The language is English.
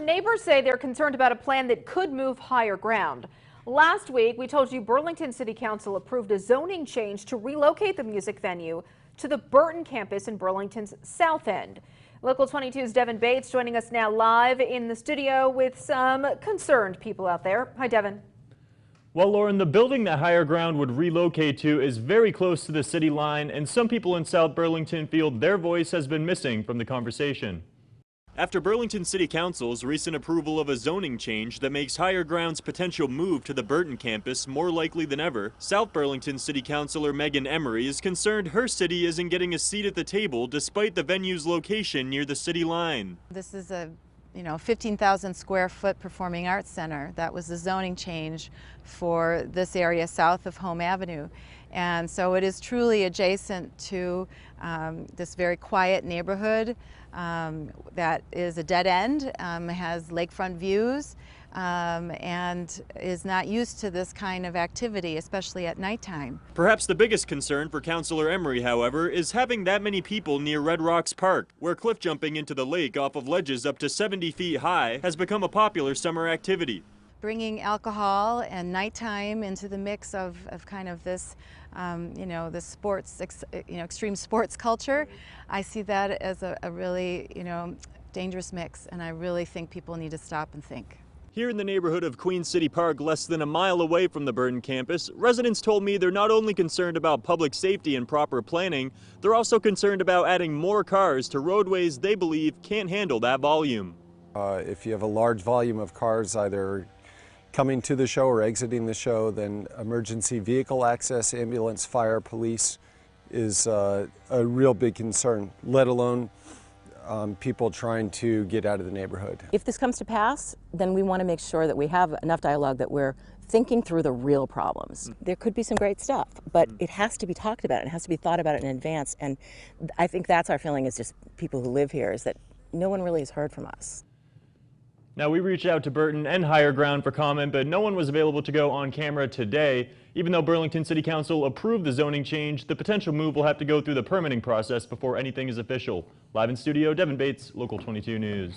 Some neighbors say they're concerned about a plan that could move higher ground. Last week, we told you Burlington City Council approved a zoning change to relocate the music venue to the Burton campus in Burlington's south end. Local 22's Devin Bates joining us now live in the studio with some concerned people out there. Hi, Devin. Well, Lauren, the building that Higher Ground would relocate to is very close to the city line, and some people in South Burlington feel their voice has been missing from the conversation. After Burlington City Council's recent approval of a zoning change that makes Higher Ground's potential move to the Burton campus more likely than ever, South Burlington City Councilor Megan Emery is concerned her city isn't getting a seat at the table despite the venue's location near the city line. This is a 15,000 square foot performing arts center. That was the zoning change for this area south of Home Avenue. And so it is truly adjacent to this very quiet neighborhood that is a dead end, has lakefront views, and is not used to this kind of activity, especially at nighttime. Perhaps the biggest concern for Councilor Emery, however, is having that many people near Red Rocks Park, where cliff jumping into the lake off of ledges up to 70 feet high has become a popular summer activity. Bringing alcohol and nighttime into the mix of kind of this, this sports, extreme sports culture, I see that as a really, dangerous mix, and I really think people need to stop and think. Here in the neighborhood of Queen City Park, less than a mile away from the Burton campus, residents told me they're not only concerned about public safety and proper planning, they're also concerned about adding more cars to roadways they believe can't handle that volume. If you have a large volume of cars either coming to the show or exiting the show, then emergency vehicle access, ambulance, fire, police is a real big concern, let alone people trying to get out of the neighborhood. If this comes to pass, then we want to make sure that we have enough dialogue that we're thinking through the real problems. There could be some great stuff, but it has to be talked about. It has to be thought about in advance. And I think that's our feeling as just people who live here, is that no one really has heard from us. Now, we reached out to Burton and Higher Ground for comment, but no one was available to go on camera today. Even though Burlington City Council approved the zoning change, the potential move will have to go through the permitting process before anything is official. Live in studio, Devin Bates, Local 22 News.